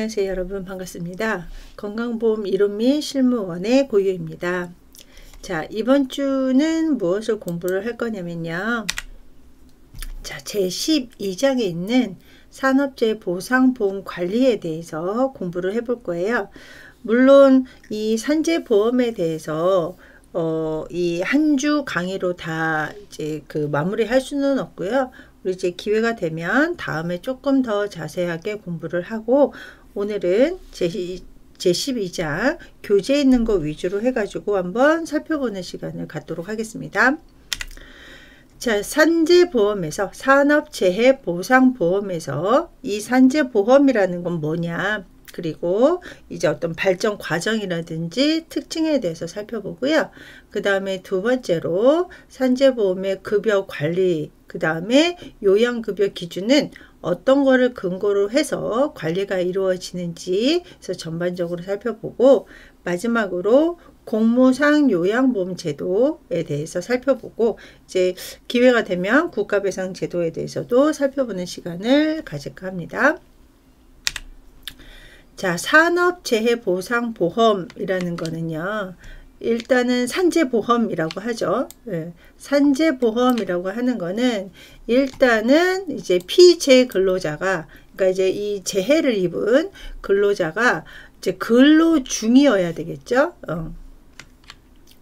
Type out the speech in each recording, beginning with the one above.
안녕하세요 여러분, 반갑습니다. 건강보험 이론 및 실무원의 고유입니다. 자, 이번 주는 무엇을 공부를 할 거냐면요, 자, 제12장에 있는 산업재해 보상보험 관리에 대해서 공부를 해볼 거예요. 물론 이 산재보험에 대해서 이 한 주 강의로 다 이제 마무리할 수는 없고요. 우리 이제 기회가 되면 다음에 조금 더 자세하게 공부를 하고, 오늘은 제12장 교재에 있는 거 위주로 해가지고 한번 살펴보는 시간을 갖도록 하겠습니다. 자, 산재보험에서, 산업재해보상보험에서 이 산재보험이라는 건 뭐냐, 그리고 이제 어떤 발전 과정이라든지 특징에 대해서 살펴보고요. 그 다음에 두 번째로 산재보험의 급여 관리, 그 다음에 요양급여 기준은 어떤 거를 근거로 해서 관리가 이루어지는지 그래서 전반적으로 살펴보고, 마지막으로 공무상 요양보험 제도에 대해서 살펴보고, 이제 기회가 되면 국가배상 제도에 대해서도 살펴보는 시간을 가질까 합니다. 자, 산업재해보상보험이라는 거는요, 일단은 산재보험이라고 하죠. 네. 산재보험이라고 하는 거는 일단은 이제 피재 근로자가, 그러니까 이제 이 재해를 입은 근로자가 이제 근로 중이어야 되겠죠.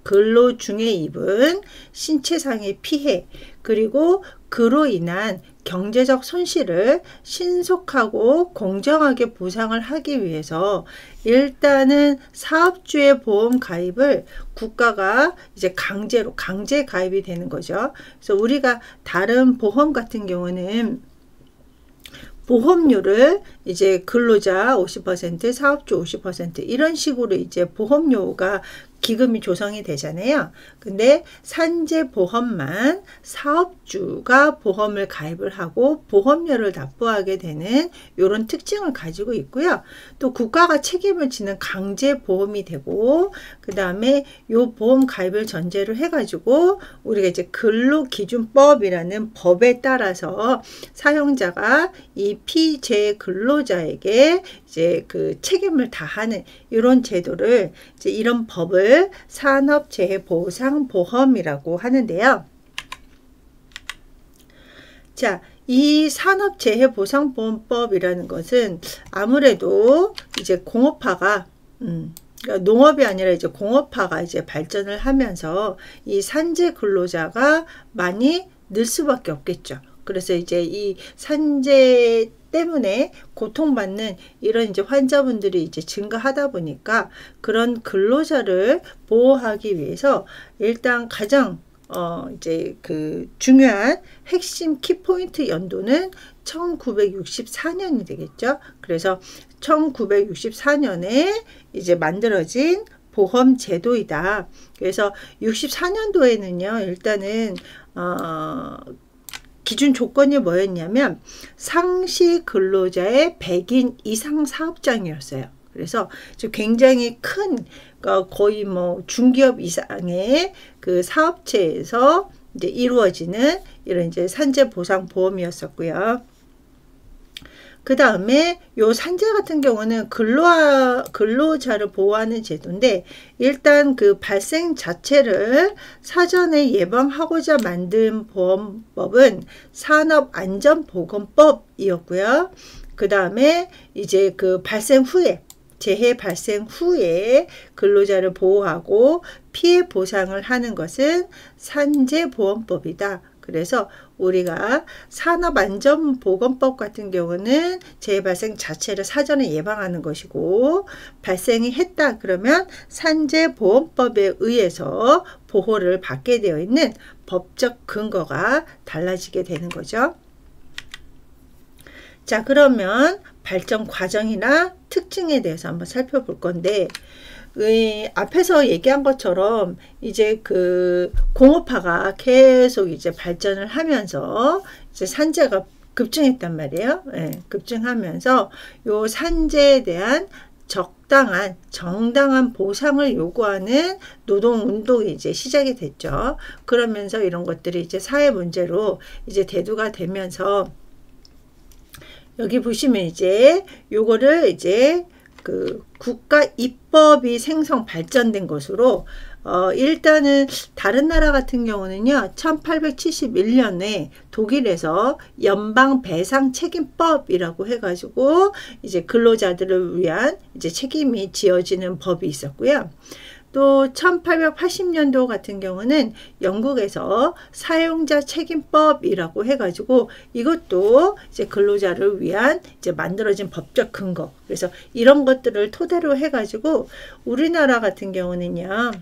근로 중에 입은 신체상의 피해, 그리고 그로 인한 경제적 손실을 신속하고 공정하게 보상을 하기 위해서 일단은 사업주의 보험 가입을 국가가 이제 강제 가입이 되는 거죠. 그래서 우리가 다른 보험 같은 경우는 보험료를 이제 근로자 50%, 사업주 50% 이런 식으로 이제 보험료가 기금이 조성이 되잖아요. 근데 산재보험만 사업주가 보험을 가입을 하고 보험료를 납부하게 되는 이런 특징을 가지고 있고요. 또 국가가 책임을 지는 강제보험이 되고, 그 다음에 이 보험 가입을 전제로 해가지고 우리가 이제 근로기준법이라는 법에 따라서 사용자가 이 피재 근로자에게 이제 책임을 다하는 이런 제도를, 이제 이런 법을 산업재해보상보험이라고 하는데요. 자, 이 산업재해보상보험법이라는 것은 아무래도 이제 공업화가 그러니까 농업이 아니라 이제 공업화가 이제 발전을 하면서 이 산재 근로자가 많이 늘 수밖에 없겠죠. 그래서 이제 이 산재 때문에 고통받는 이런 이제 환자분들이 이제 증가하다 보니까 그런 근로자를 보호하기 위해서 일단 가장 이제 중요한 핵심 키포인트 연도는 1964년이 되겠죠. 그래서 1964년에 이제 만들어진 보험 제도이다. 그래서 64년도에는요, 일단은 기준 조건이 뭐였냐면 상시 근로자의 100인 이상 사업장이었어요. 그래서 굉장히 큰, 거의 뭐 중기업 이상의 사업체에서 이제 이루어지는 이런 이제 산재보상보험이었었고요. 그 다음에 요 산재 같은 경우는 근로자를 보호하는 제도인데, 일단 발생 자체를 사전에 예방하고자 만든 보험법은 산업안전보건법이었고요. 그 다음에 이제 발생 후에, 재해 발생 후에 근로자를 보호하고 피해 보상을 하는 것은 산재보험법이다. 그래서 우리가 산업안전보건법 같은 경우는 재해 발생 자체를 사전에 예방하는 것이고, 발생이 했다 그러면 산재보험법에 의해서 보호를 받게 되어 있는 법적 근거가 달라지게 되는 거죠. 자, 그러면 발전 과정이나 특징에 대해서 한번 살펴볼 건데, 앞에서 얘기한 것처럼 이제 공업화가 계속 이제 발전을 하면서 이제 산재가 급증했단 말이에요. 네, 급증하면서 요 산재에 대한 정당한 보상을 요구하는 노동운동이 이제 시작이 됐죠. 그러면서 이런 것들이 이제 사회 문제로 이제 대두가 되면서 여기 보시면 이제 요거를 이제 그 국가 입법이 생성 발전된 것으로 일단은 다른 나라 같은 경우는요 1871년에 독일에서 연방배상책임법이라고 해가지고 이제 근로자들을 위한 이제 책임이 지어지는 법이 있었고요. 또 1880년도 같은 경우는 영국에서 사용자 책임법이라고 해가지고 이것도 이제 근로자를 위한 이제 만들어진 법적 근거. 그래서 이런 것들을 토대로 해가지고 우리나라 같은 경우는요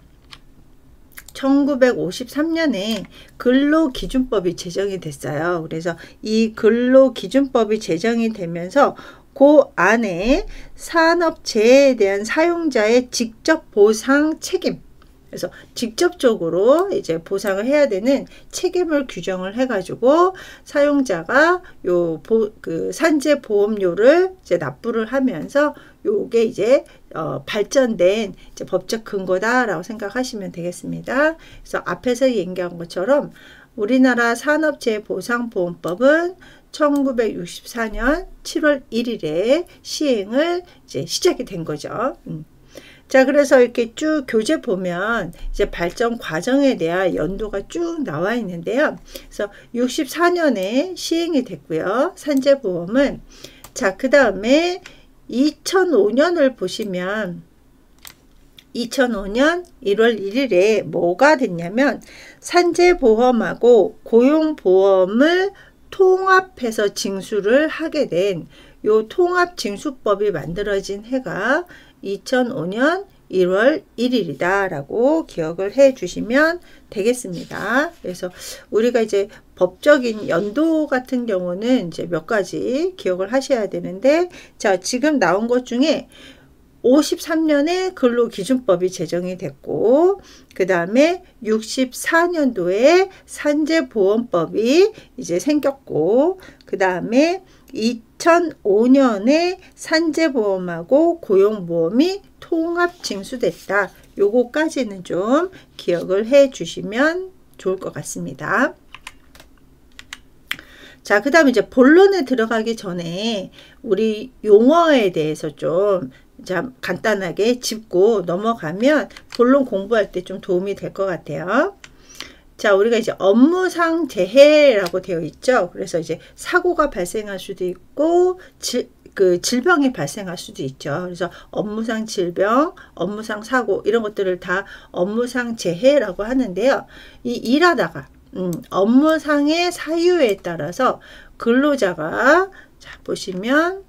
1953년에 근로기준법이 제정이 됐어요. 그래서 이 근로기준법이 제정이 되면서 그 안에 산업재해에 대한 사용자의 직접 보상 책임, 그래서 직접적으로 이제 보상을 해야 되는 책임을 규정을 해가지고 사용자가 그 산재보험료를 이제 납부를 하면서 요게 이제 발전된 이제 법적 근거다라고 생각하시면 되겠습니다. 그래서 앞에서 얘기한 것처럼 우리나라 산업재해보상보험법은 1964년 7월 1일에 시행을 이제 시작이 된 거죠. 자, 그래서 이렇게 쭉 교재 보면 이제 발전 과정에 대한 연도가 쭉 나와 있는데요. 그래서 64년에 시행이 됐고요. 산재보험은. 자, 그 다음에 2005년을 보시면 2005년 1월 1일에 뭐가 됐냐면 산재보험하고 고용보험을 통합해서 징수를 하게 된 요 통합징수법이 만들어진 해가 2005년 1월 1일이다 라고 기억을 해 주시면 되겠습니다. 그래서 우리가 이제 법적인 연도 같은 경우는 이제 몇 가지 기억을 하셔야 되는데, 자, 지금 나온 것 중에 53년에 근로기준법이 제정이 됐고, 그 다음에 64년도에 산재보험법이 이제 생겼고, 그 다음에 2005년에 산재보험하고 고용보험이 통합 징수됐다. 요거까지는 좀 기억을 해 주시면 좋을 것 같습니다. 자, 그 다음에 이제 본론에 들어가기 전에 우리 용어에 대해서 좀 간단하게 짚고 넘어가면 본론 공부할 때 좀 도움이 될 것 같아요. 자, 우리가 이제 업무상 재해라고 되어 있죠. 그래서 이제 사고가 발생할 수도 있고 질병이 발생할 수도 있죠. 그래서 업무상 질병, 업무상 사고 이런 것들을 다 업무상 재해라고 하는데요. 이 일하다가 업무상의 사유에 따라서 근로자가 자 보시면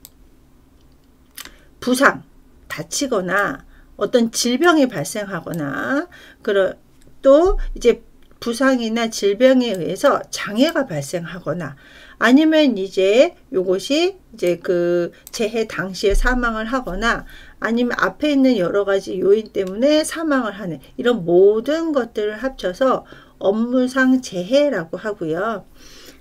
부상, 다치거나 어떤 질병이 발생하거나 또 이제 부상이나 질병에 의해서 장애가 발생하거나 아니면 이제 요것이 이제 그 재해 당시에 사망을 하거나 아니면 앞에 있는 여러 가지 요인 때문에 사망을 하는 이런 모든 것들을 합쳐서 업무상 재해라고 하고요.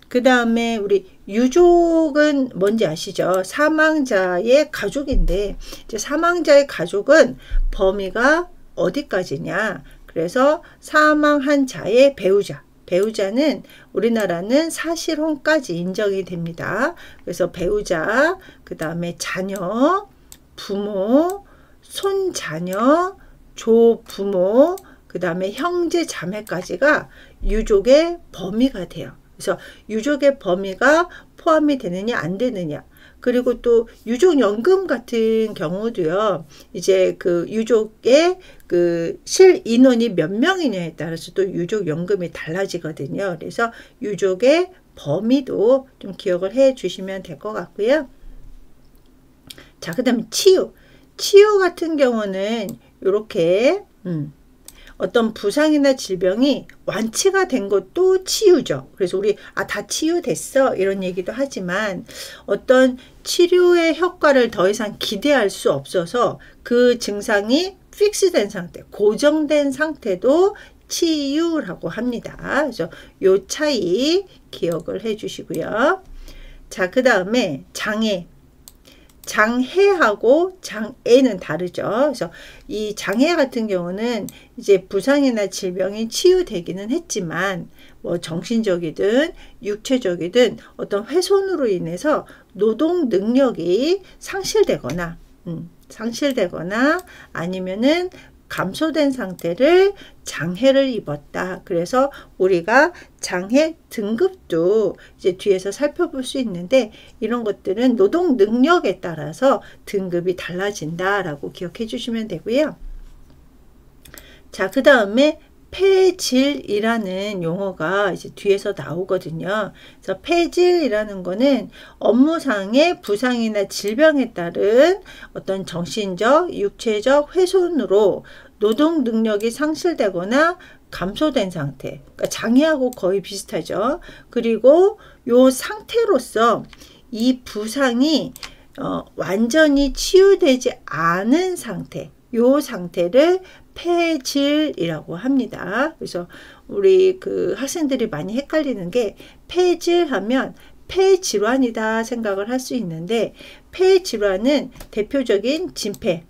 그 다음에 우리 유족은 뭔지 아시죠? 사망자의 가족인데 이제 사망자의 가족은 범위가 어디까지냐? 그래서 사망한 자의 배우자는 우리나라는 사실혼까지 인정이 됩니다. 그래서 배우자, 그 다음에 자녀, 부모, 손자녀, 조부모, 그 다음에 형제 자매까지가 유족의 범위가 돼요. 그래서 유족의 범위가 포함이 되느냐 안 되느냐, 그리고 또 유족연금 같은 경우도요, 이제 그 유족의 그 실인원이 몇 명이냐에 따라서 또 유족연금이 달라지거든요. 그래서 유족의 범위도 좀 기억을 해 주시면 될 것 같고요. 자, 그 다음에 치유 같은 경우는 이렇게 어떤 부상이나 질병이 완치가 된 것도 치유죠. 그래서 우리 다 치유됐어 이런 얘기도 하지만 어떤 치료의 효과를 더 이상 기대할 수 없어서 그 증상이 픽스된 상태, 고정된 상태도 치유라고 합니다. 그래서 요 차이 기억을 해 주시고요. 자, 그 다음에 장해하고 장애는 다르죠. 그래서 이 장해 같은 경우는 이제 부상이나 질병이 치유되기는 했지만 뭐 정신적이든 육체적이든 어떤 훼손으로 인해서 노동 능력이 상실되거나 아니면은 감소된 상태를 장해를 입었다. 그래서 우리가 장해 등급도 이제 뒤에서 살펴볼 수 있는데 이런 것들은 노동 능력에 따라서 등급이 달라진다라고 기억해 주시면 되고요. 자, 그 다음에 폐질이라는 용어가 이제 뒤에서 나오거든요. 그래서 폐질이라는 거는 업무상의 부상이나 질병에 따른 어떤 정신적, 육체적 훼손으로 노동 능력이 상실되거나 감소된 상태, 그러니까 장애하고 거의 비슷하죠. 그리고 요 상태로서 이 부상이 완전히 치유되지 않은 상태, 요 상태를 폐질이라고 합니다. 그래서 우리 그 학생들이 많이 헷갈리는 게 폐질하면 폐질환이다 생각을 할 수 있는데 폐질환은 대표적인 진폐,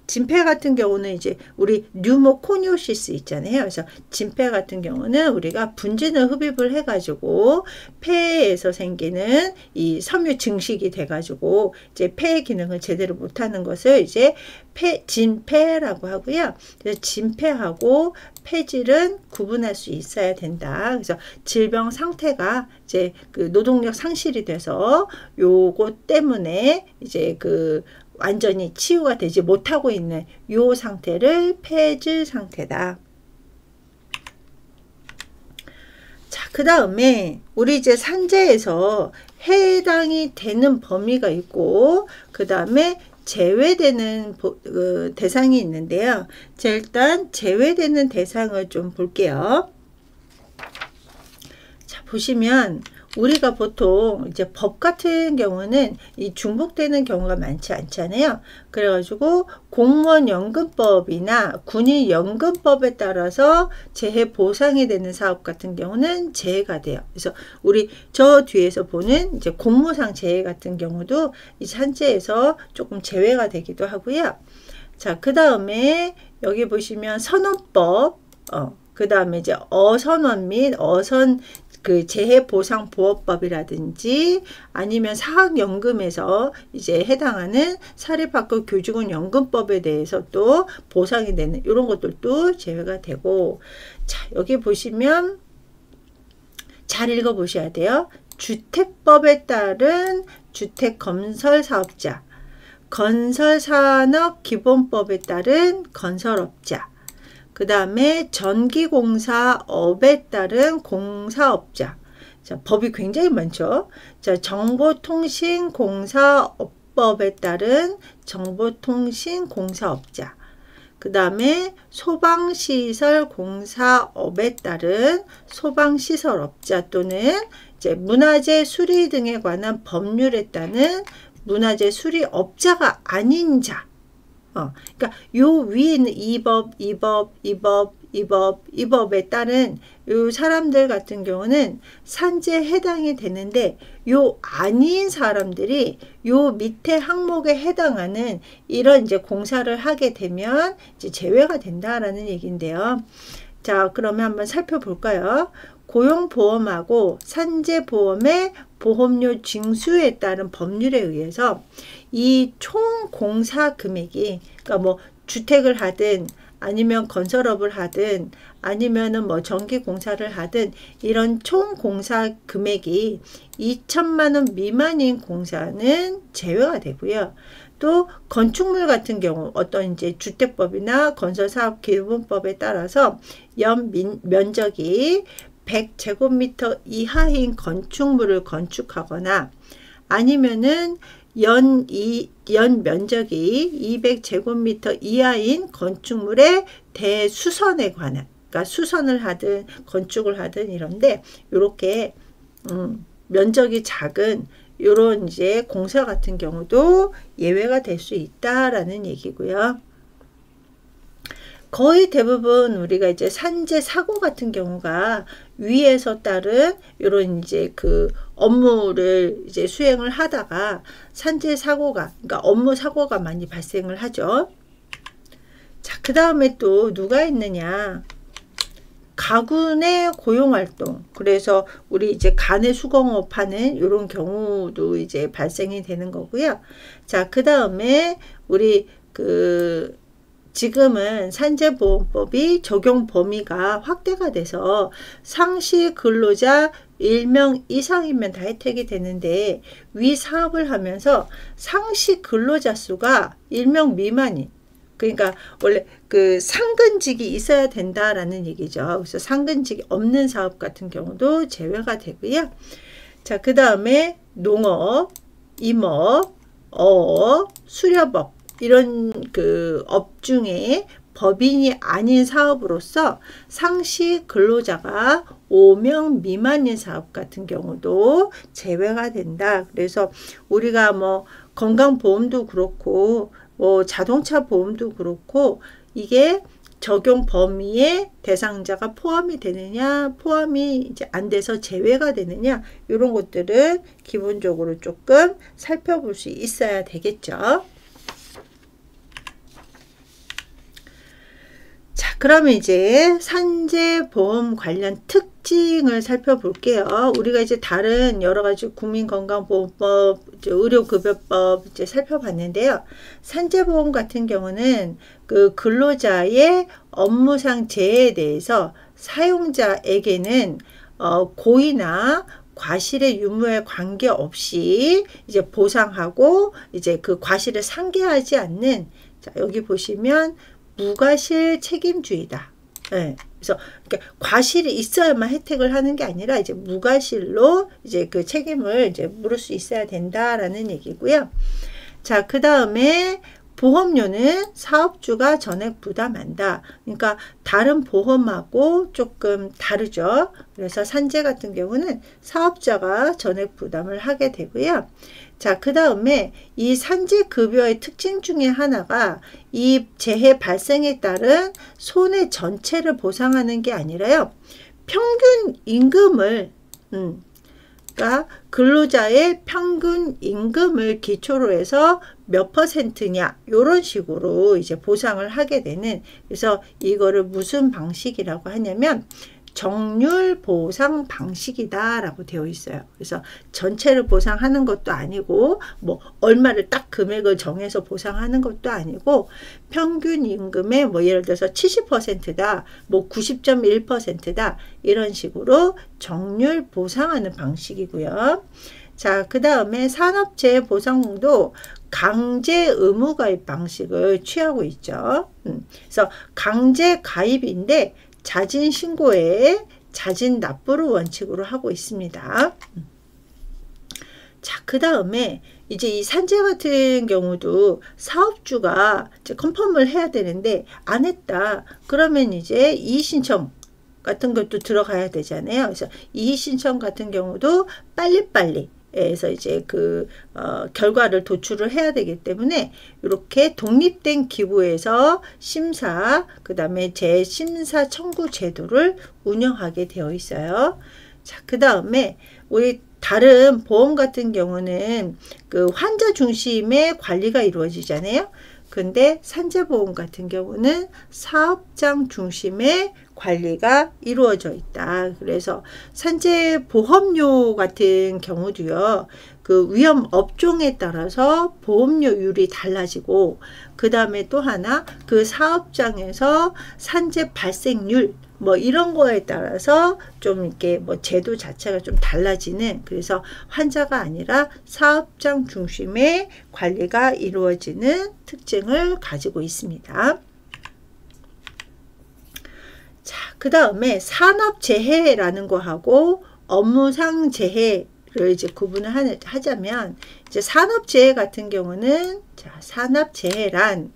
진폐 같은 경우는 이제 우리 뉴모코니오시스 있잖아요. 그래서 진폐 같은 경우는 우리가 분진을 흡입을 해가지고 폐에서 생기는 이 섬유 증식이 돼가지고 이제 폐의 기능을 제대로 못하는 것을 이제 진폐라고 하고요. 그래서 진폐하고 폐질은 구분할 수 있어야 된다. 그래서 질병 상태가 이제 그 노동력 상실이 돼서 요것 때문에 이제 그 완전히 치유가 되지 못하고 있는 요 상태를 폐질 상태다. 자, 그 다음에 우리 이제 산재에서 해당이 되는 범위가 있고 그 다음에 제외되는 대상이 있는데요. 자, 일단 제외되는 대상을 좀 볼게요. 자, 보시면 우리가 보통 이제 법 같은 경우는 이 중복되는 경우가 많지 않잖아요. 그래가지고 공무원연금법이나 군인연금법에 따라서 재해 보상이 되는 사업 같은 경우는 재해가 돼요. 그래서 우리 저 뒤에서 보는 이제 공무상 재해 같은 경우도 이 산재에서 조금 제외가 되기도 하고요. 자, 그 다음에 여기 보시면 선원법, 그 다음에 이제 어선원 및 어선 그 재해보상보호법이라든지 아니면 사학연금에서 이제 해당하는 사립학교 교직원 연금법에 대해서 또 보상이 되는 이런 것들도 제외가 되고, 자, 여기 보시면 잘 읽어 보셔야 돼요. 주택법에 따른 주택건설사업자, 건설산업기본법에 따른 건설업자, 그 다음에 전기공사업에 따른 공사업자. 자, 법이 굉장히 많죠. 자, 정보통신공사업법에 따른 정보통신공사업자. 그 다음에 소방시설공사업에 따른 소방시설업자 또는 이제 문화재 수리 등에 관한 법률에 따른 문화재 수리업자가 아닌 자. 그러니까 요 위에 있는 이 법에 따른 요 사람들 같은 경우는 산재에 해당이 되는데 요 아닌 사람들이 요 밑에 항목에 해당하는 이런 이제 공사를 하게 되면 이제 제외가 된다라는 얘기인데요. 자, 그러면 한번 살펴볼까요? 고용보험하고 산재보험의 보험료 징수에 따른 법률에 의해서 이 총 공사 금액이, 그러니까 뭐 주택을 하든 아니면 건설업을 하든 아니면은 뭐 전기 공사를 하든 이런 총 공사 금액이 2천만 원 미만인 공사는 제외가 되고요. 또 건축물 같은 경우 어떤 이제 주택법이나 건설사업기본법에 따라서 연 면적이 100제곱미터 이하인 건축물을 건축하거나 아니면은 연 면적이 200제곱미터 이하인 건축물의 대수선에 관한, 그러니까 수선을 하든 건축을 하든 이런데 이렇게 면적이 작은 요런 이제 공사 같은 경우도 예외가 될 수 있다라는 얘기고요. 거의 대부분 우리가 이제 산재 사고 같은 경우가 위에서 따른 이런 이제 그 업무를 이제 수행을 하다가 산재 사고가, 그러니까 업무 사고가 많이 발생을 하죠. 자, 그 다음에 또 누가 있느냐? 가군의 고용활동. 그래서 우리 이제 간의 수공업 하는 이런 경우도 이제 발생이 되는 거고요. 자, 그 다음에 우리 지금은 산재보험법이 적용 범위가 확대가 돼서 상시 근로자 1명 이상이면 다 혜택이 되는데, 위 사업을 하면서 상시 근로자 수가 1명 미만인, 그러니까 원래 그 상근직이 있어야 된다라는 얘기죠. 그래서 상근직이 없는 사업 같은 경우도 제외가 되고요. 자, 그 다음에 농업, 임업, 어업, 수렵업, 이런 그 업 중에 법인이 아닌 사업으로서 상시 근로자가 5명 미만인 사업 같은 경우도 제외가 된다. 그래서 우리가 뭐 건강보험도 그렇고 뭐 자동차 보험도 그렇고 이게 적용 범위에 대상자가 포함이 되느냐, 포함이 이제 안 돼서 제외가 되느냐, 이런 것들은 기본적으로 조금 살펴볼 수 있어야 되겠죠. 자, 그러면 이제 산재보험 관련 특징을 살펴볼게요. 우리가 이제 다른 여러 가지 국민건강보험법, 의료급여법 이제 살펴봤는데요. 산재보험 같은 경우는 그 근로자의 업무상 재해에 대해서 사용자에게는 고의나 과실의 유무에 관계없이 이제 보상하고, 이제 그 과실을 상계하지 않는, 자, 여기 보시면 무과실 책임주의다. 네. 그래서 그러니까 과실이 있어야만 혜택을 하는 게 아니라 이제 무과실로 이제 그 책임을 이제 물을 수 있어야 된다라는 얘기고요. 자, 그 다음에 보험료는 사업주가 전액 부담한다. 그러니까 다른 보험하고 조금 다르죠. 그래서 산재 같은 경우는 사업자가 전액 부담을 하게 되고요. 자, 그 다음에 이 산재급여의 특징 중에 하나가 이 재해 발생에 따른 손해 전체를 보상하는 게 아니라요, 평균 임금을 그러니까 근로자의 평균 임금을 기초로 해서 몇 퍼센트냐, 이런 식으로 이제 보상을 하게 되는, 그래서 이거를 무슨 방식이라고 하냐면 정률 보상 방식이다 라고 되어 있어요. 그래서 전체를 보상하는 것도 아니고 뭐 얼마를 딱 금액을 정해서 보상하는 것도 아니고 평균 임금의 뭐 예를 들어서 70%다 뭐 90.1%다 이런 식으로 정률 보상하는 방식이고요. 자, 그 다음에 산업재해 보상도 강제 의무 가입 방식을 취하고 있죠. 그래서 강제 가입인데 자진 신고에 자진 납부를 원칙으로 하고 있습니다. 자, 그 다음에 이제 이 산재 같은 경우도 사업주가 이제 컨펌을 해야 되는데 안 했다. 그러면 이제 이의신청 같은 것도 들어가야 되잖아요. 그래서 이의신청 같은 경우도 빨리빨리 해서 이제 그 결과를 도출을 해야 되기 때문에 이렇게 독립된 기구에서 심사, 그 다음에 재심사 청구 제도를 운영하게 되어 있어요. 자, 그 다음에 우리 다른 보험 같은 경우는 그 환자 중심의 관리가 이루어지잖아요. 근데 산재보험 같은 경우는 사업장 중심의 관리가 이루어져 있다. 그래서 산재보험료 같은 경우도요, 그 위험 업종에 따라서 보험료율이 달라지고, 그 다음에 또 하나 그 사업장에서 산재 발생률 뭐 이런 거에 따라서 좀 이렇게 뭐 제도 자체가 좀 달라지는, 그래서 환자가 아니라 사업장 중심의 관리가 이루어지는 특징을 가지고 있습니다. 자, 그 다음에 산업재해라는 거하고 업무상 재해를 이제 구분을 하자면, 이제 산업재해 같은 경우는, 자, 산업재해란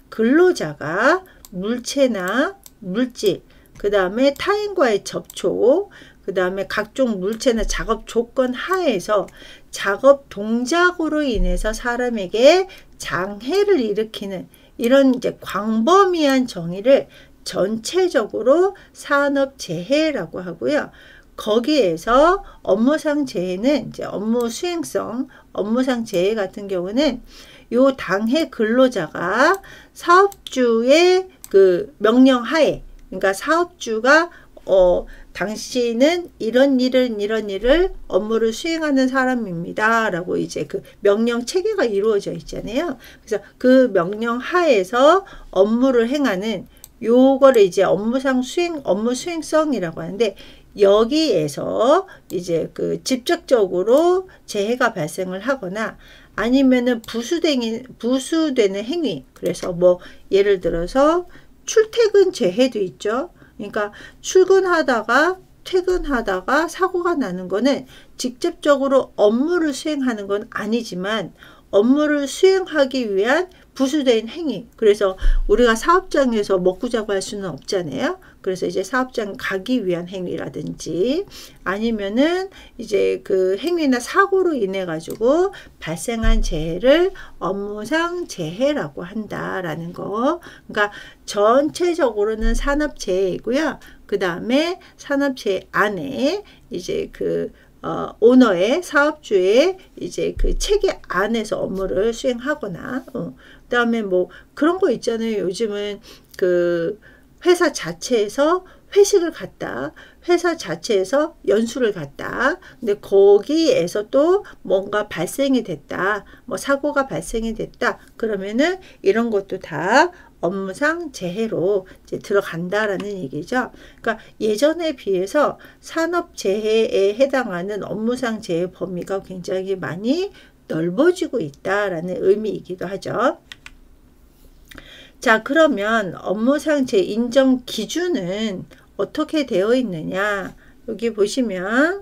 근로자가 물체나 물질, 그 다음에 타인과의 접촉, 그 다음에 각종 물체나 작업 조건 하에서 작업 동작으로 인해서 사람에게 장애를 일으키는 이런 이제 광범위한 정의를 전체적으로 산업재해라고 하고요. 거기에서 업무상 재해는 이제 업무 수행성, 업무상 재해 같은 경우는 요 당해 근로자가 사업주의 그 명령 하에, 그러니까 사업주가 당신은 이런 일을 업무를 수행하는 사람입니다 라고 이제 그 명령 체계가 이루어져 있잖아요. 그래서 그 명령 하에서 업무를 행하는 요거를 이제 업무 수행성이라고 하는데, 여기에서 이제 그 직접적으로 재해가 발생을 하거나 아니면은 부수되는 행위, 그래서 뭐 예를 들어서 출퇴근 재해도 있죠. 그러니까 퇴근하다가 사고가 나는 거는 직접적으로 업무를 수행하는 건 아니지만 업무를 수행하기 위한 부수된 행위. 그래서 우리가 사업장에서 먹고 자고 할 수는 없잖아요. 그래서 이제 사업장 가기 위한 행위라든지 아니면은 이제 그 행위나 사고로 인해 가지고 발생한 재해를 업무상 재해라고 한다라는 거. 그러니까 전체적으로는 산업재해이고요. 그 다음에 산업재해 안에 이제 그 오너의 사업주의 이제 그 체계 안에서 업무를 수행하거나 그 다음에 뭐 그런 거 있잖아요. 요즘은 그 회사 자체에서 회식을 갔다, 회사 자체에서 연수를 갔다. 근데 거기에서 또 뭔가 발생이 됐다, 뭐 사고가 발생이 됐다. 그러면은 이런 것도 다 업무상 재해로 이제 들어간다라는 얘기죠. 그러니까 예전에 비해서 산업재해에 해당하는 업무상 재해 범위가 굉장히 많이 넓어지고 있다라는 의미이기도 하죠. 자, 그러면 업무상 재해 인정 기준은 어떻게 되어 있느냐? 여기 보시면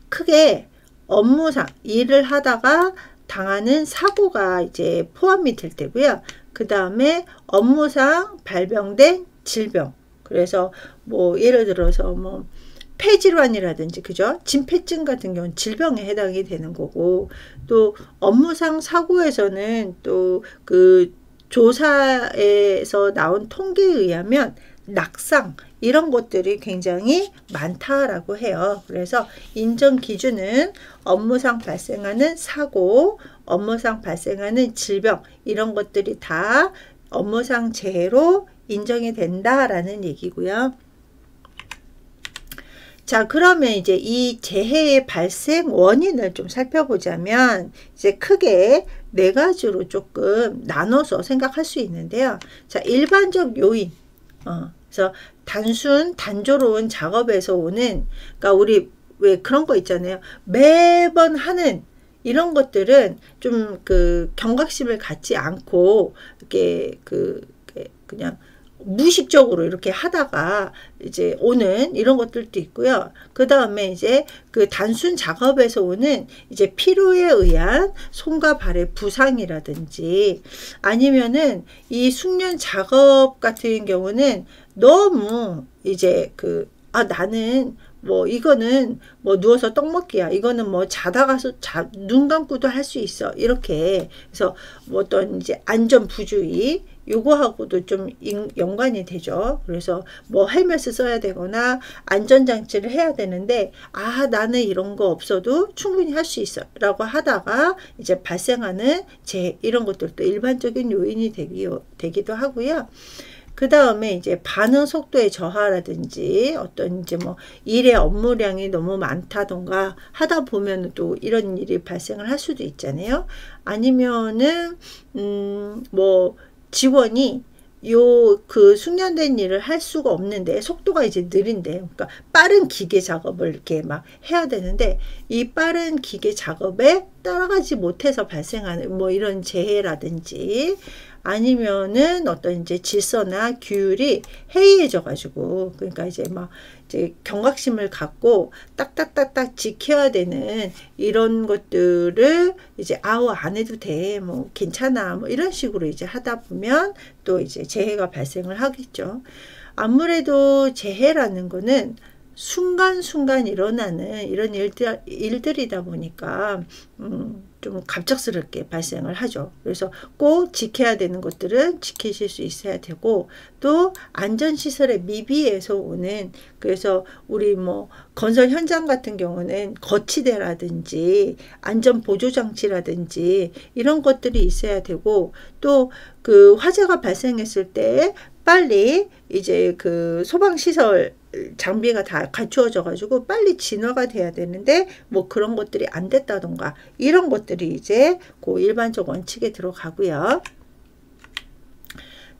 크게 업무상 일을 하다가 당하는 사고가 이제 포함이 될 때고요. 그 다음에 업무상 발병된 질병. 그래서 뭐 예를 들어서 뭐 폐질환이라든지 그죠? 진폐증 같은 경우는 질병에 해당이 되는 거고, 또 업무상 사고에서는 또 그 조사에서 나온 통계에 의하면 낙상 이런 것들이 굉장히 많다라고 해요. 그래서 인정 기준은 업무상 발생하는 사고, 업무상 발생하는 질병 이런 것들이 다 업무상 재해로 인정이 된다라는 얘기고요. 자, 그러면 이제 이 재해의 발생 원인을 좀 살펴보자면 이제 크게 네 가지로 조금 나눠서 생각할 수 있는데요. 자, 일반적 요인. 그래서 단조로운 작업에서 오는, 그러니까 우리 왜 그런 거 있잖아요. 매번 하는 이런 것들은 좀 그 경각심을 갖지 않고 이렇게 그냥 무의식적으로 이렇게 하다가 이제 오는 이런 것들도 있고요. 그 다음에 이제 그 단순 작업에서 오는 이제 피로에 의한 손과 발의 부상이라든지 아니면은 이 숙련 작업 같은 경우는 너무 이제 나는 뭐 이거는 뭐 누워서 떡 먹기야, 이거는 뭐 자다가서 눈 감고도 할 수 있어, 이렇게 해서 뭐 어떤 이제 안전 부주의 요거하고도 좀 연관이 되죠. 그래서 뭐 헬멧을 써야 되거나 안전장치를 해야 되는데 나는 이런 거 없어도 충분히 할 수 있어 라고 하다가 이제 발생하는 이런 것들도 일반적인 요인이 되기도 하고요. 그 다음에 이제 반응 속도의 저하라든지 어떤 이제 뭐 일의 업무량이 너무 많다던가 하다 보면 또 이런 일이 발생을 할 수도 있잖아요. 아니면은 뭐 직원이 그 숙련된 일을 할 수가 없는데 속도가 이제 느린데, 그러니까 빠른 기계 작업을 이렇게 막 해야 되는데 이 빠른 기계 작업에 따라가지 못해서 발생하는 뭐 이런 재해라든지 아니면은 어떤 이제 질서나 규율이 해이해져 가지고, 그러니까 이제 막 이제 경각심을 갖고 딱딱딱딱 지켜야 되는 이런 것들을 이제 안 해도 돼, 뭐 괜찮아, 뭐 이런 식으로 이제 하다 보면 또 이제 재해가 발생을 하겠죠. 아무래도 재해라는 거는 순간순간 일어나는 이런 일들이다 보니까 좀 갑작스럽게 발생을 하죠. 그래서 꼭 지켜야 되는 것들은 지키실 수 있어야 되고, 또 안전시설의 미비에서 오는, 그래서 우리 뭐 건설 현장 같은 경우는 거치대라든지 안전보조장치라든지 이런 것들이 있어야 되고, 또 그 화재가 발생했을 때 빨리 이제 그 소방시설 장비가 다 갖추어져 가지고 빨리 진화가 돼야 되는데 뭐 그런 것들이 안 됐다던가 이런 것들이 이제 그 일반적 원칙에 들어가고요.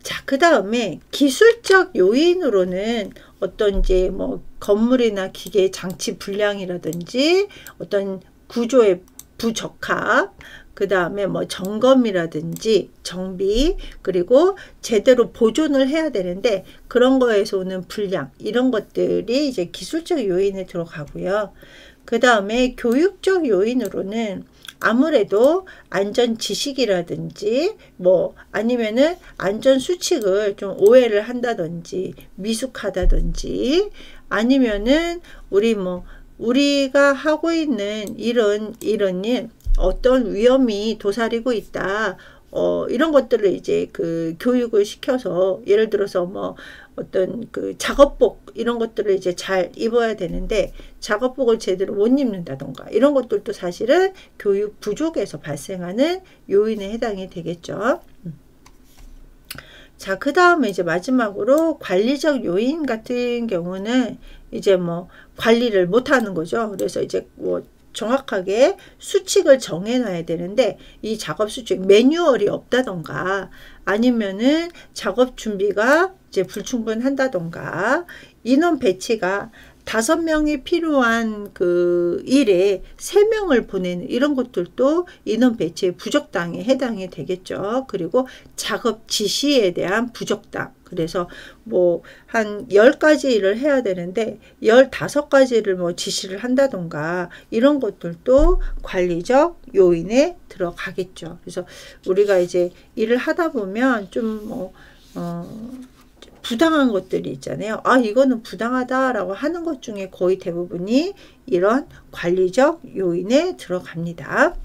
자, 그 다음에 기술적 요인으로는 어떤 이제 뭐 건물이나 기계 장치 불량이라든지 어떤 구조의 부적합, 그 다음에 뭐 점검이라든지 정비, 그리고 제대로 보존을 해야 되는데 그런 거에서 오는 불량, 이런 것들이 이제 기술적 요인에 들어가고요. 그 다음에 교육적 요인으로는 아무래도 안전 지식이라든지 뭐 아니면은 안전 수칙을 좀 오해를 한다든지 미숙하다든지, 아니면은 우리가 하고 있는 이런 일 어떤 위험이 도사리고 있다, 이런 것들을 이제 그 교육을 시켜서, 예를 들어서 뭐 어떤 그 작업복 이런 것들을 이제 잘 입어야 되는데 작업복을 제대로 못 입는다던가 이런 것들도 사실은 교육 부족에서 발생하는 요인에 해당이 되겠죠. 자, 그 다음에 이제 마지막으로 관리적 요인 같은 경우는 이제 뭐 관리를 못 하는 거죠. 그래서 이제 뭐 정확하게 수칙을 정해놔야 되는데 이 작업 수칙 매뉴얼이 없다던가, 아니면은 작업 준비가 이제 불충분한다던가, 인원 배치가 5명이 필요한 그 일에 3명을 보내는 이런 것들도 인원 배치의 부적당에 해당이 되겠죠. 그리고 작업 지시에 대한 부적당. 그래서 뭐 한 10가지 일을 해야 되는데 15가지를 뭐 지시를 한다던가 이런 것들도 관리적 요인에 들어가겠죠. 그래서 우리가 이제 일을 하다 보면 좀 뭐 부당한 것들이 있잖아요. 아, 이거는 부당하다라고 하는 것 중에 거의 대부분이 이런 관리적 요인에 들어갑니다.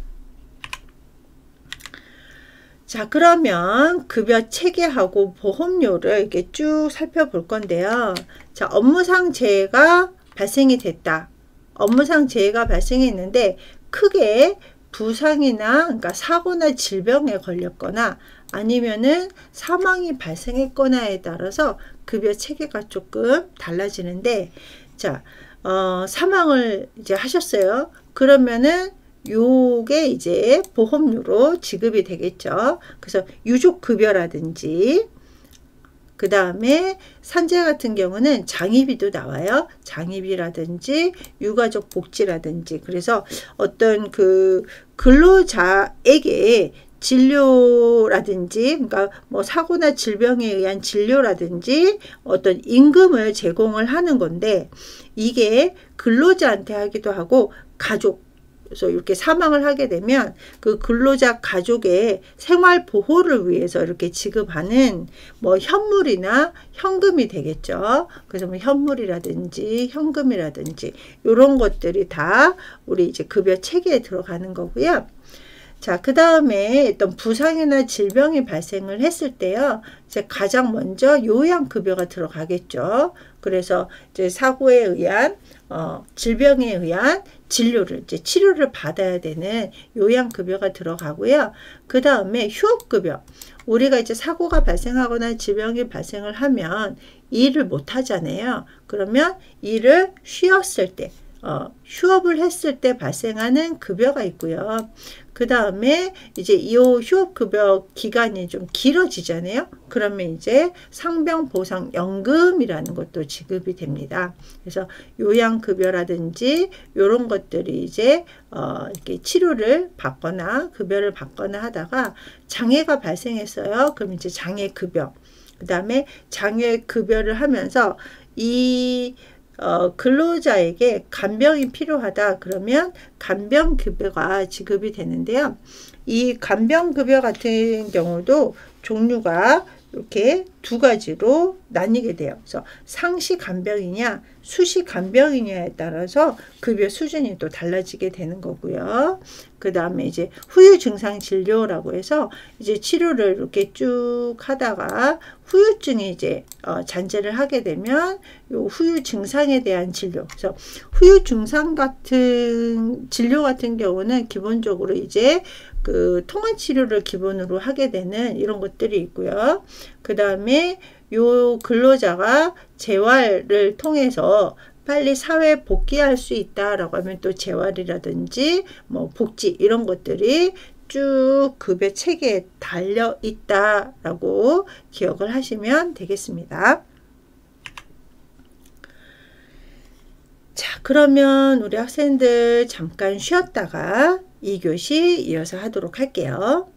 자, 그러면 급여 체계하고 보험료를 이렇게 쭉 살펴볼 건데요. 자, 업무상 재해가 발생이 됐다. 업무상 재해가 발생했는데 크게 부상이나 그러니까 사고나 질병에 걸렸거나 아니면은 사망이 발생했거나에 따라서 급여 체계가 조금 달라지는데, 자, 사망을 이제 하셨어요. 그러면은 요게 이제 보험료로 지급이 되겠죠. 그래서 유족급여라든지, 그 다음에 산재 같은 경우는 장의비도 나와요. 장의비라든지 유가족 복지라든지. 그래서 어떤 그 근로자에게 진료라든지, 그러니까 뭐 사고나 질병에 의한 진료라든지 어떤 임금을 제공을 하는 건데, 이게 근로자한테 하기도 하고 가족, 그래서 이렇게 사망을 하게 되면 그 근로자 가족의 생활 보호를 위해서 이렇게 지급하는 뭐 현물이나 현금이 되겠죠. 그래서 뭐 현물이라든지 현금이라든지 이런 것들이 다 우리 이제 급여 체계에 들어가는 거고요. 자, 그 다음에 어떤 부상이나 질병이 발생을 했을 때요, 이제 가장 먼저 요양급여가 들어가겠죠. 그래서 이제 사고에 의한, 질병에 의한 진료를, 이제 치료를 받아야 되는 요양급여가 들어가고요. 그 다음에 휴업급여. 우리가 이제 사고가 발생하거나 질병이 발생을 하면 일을 못 하잖아요. 그러면 일을 쉬었을 때, 휴업을 했을 때 발생하는 급여가 있고요. 그 다음에 이제 이 휴업급여 기간이 좀 길어지잖아요. 그러면 이제 상병보상연금이라는 것도 지급이 됩니다. 그래서 요양급여라든지 이런 것들이 이제 이렇게 치료를 받거나 급여를 받거나 하다가 장애가 발생했어요. 그럼 이제 장애급여. 그 다음에 장애급여를 하면서 이 근로자에게 간병이 필요하다 그러면 간병급여가 지급이 되는데요. 이 간병급여 같은 경우도 종류가 이렇게 두 가지로 나뉘게 돼요. 그래서 상시 간병이냐 수시 간병이냐에 따라서 급여 수준이 또 달라지게 되는 거고요. 그 다음에 이제 후유 증상 진료라고 해서 이제 치료를 이렇게 쭉 하다가 후유증이 이제 잔재를 하게 되면 요 후유 증상에 대한 진료. 그래서 후유 증상 같은 진료 같은 경우는 기본적으로 이제 그 통원 치료를 기본으로 하게 되는 이런 것들이 있고요. 그 다음에 요 근로자가 재활을 통해서 빨리 사회에 복귀할 수 있다라고 하면 또 재활이라든지 뭐 복지 이런 것들이 쭉 급여 체계에 달려 있다라고 기억을 하시면 되겠습니다. 자, 그러면 우리 학생들 잠깐 쉬었다가 2교시 이어서 하도록 할게요.